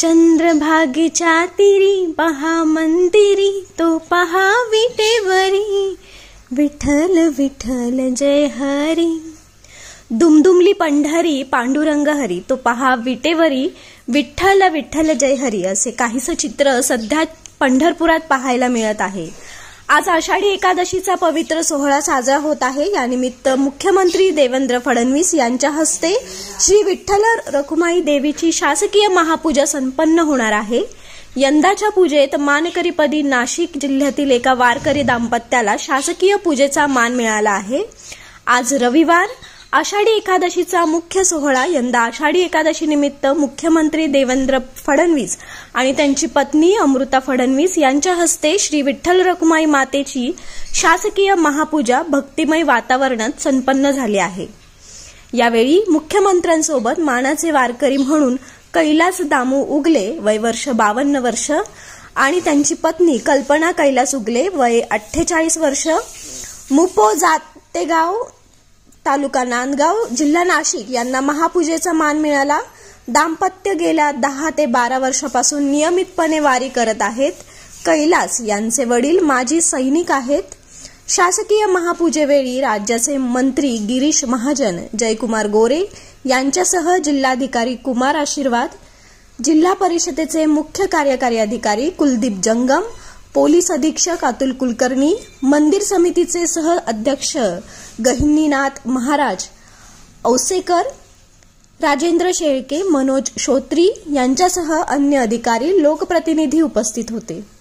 चंद्रभागेच्या तीरी पहा मंदिरी, तो पहा विटेवरी, विठ्ठल विठ्ठल जय हरी. दुमदुमली पंढरी पांडुरंग हरी, तो पहा विटेवरी, विठ्ठल विठ्ठल जय हरी असे काहीसं चित्र सध्या पंढरपुरात पाहायला मिळत आहे. आज आषाढी एकादशीचा पवित्र सोहळा साजरा होत आहे. यानिमित्त मुख्यमंत्री देवेंद्र फडणवीस यांच्या हस्ते श्री विठ्ठल रखुमाई देवीची शासकीय महापूजा संपन्न होणार आहे. यंदाच्या पूजेत मानकरीपदी नाशिक जिल्ह्यातील एका वारकरी दाम्पत्याला शासकीय पूजेचा मान मिळाला आहे. आज रविवार आषाढी एकादशीचा मुख्य सोहळा यंदा आषाढी एकादशी निमित्त मुख्यमंत्री देवेंद्र फडणवीस आणि त्यांची पत्नी अमृता फडणवीस यांच्या हस्ते श्री विठ्ठल रखुमाई मातेची शासकीय महापूजा भक्तिमय वातावरणात संपन्न झाली आहे. यावेळी मुख्यमंत्र्यांसोबत मानाचे वारकरी म्हणून कैलास दामू उगले वय वर्ष 52 वर्ष आणि त्यांची पत्नी कल्पना कैलास उगले वय 48 वर्ष, मुपो जातेगाव तालुका नांदगाव जिल्हा नाशिक यांना महापूजेचा मान मिळाला. दाम्पत्य गेल्या 10 ते 12 वर्षापासून नियमितपणे वारी करत आहेत. कैलास यांचे वडील माजी सैनिक आहेत. शासकीय महापूजेवेळी राज्याचे मंत्री गिरीश महाजन, जयकुमार गोरे यांच्यासह जिल्हाधिकारी कुमार आशीर्वाद, जिल्हा परिषदेचे मुख्य कार्यकारी अधिकारी कुलदीप जंगम, पोलीस अधीक्षक अतुल कुलकर्णी, मंदिर समितीचे सह अध्यक्ष गहिनीनाथ महाराज औसेकर, राजेंद्र शेळके, मनोज श्रोत्री यांच्यासह अन्य अधिकारी लोकप्रतिनिधी उपस्थित होते.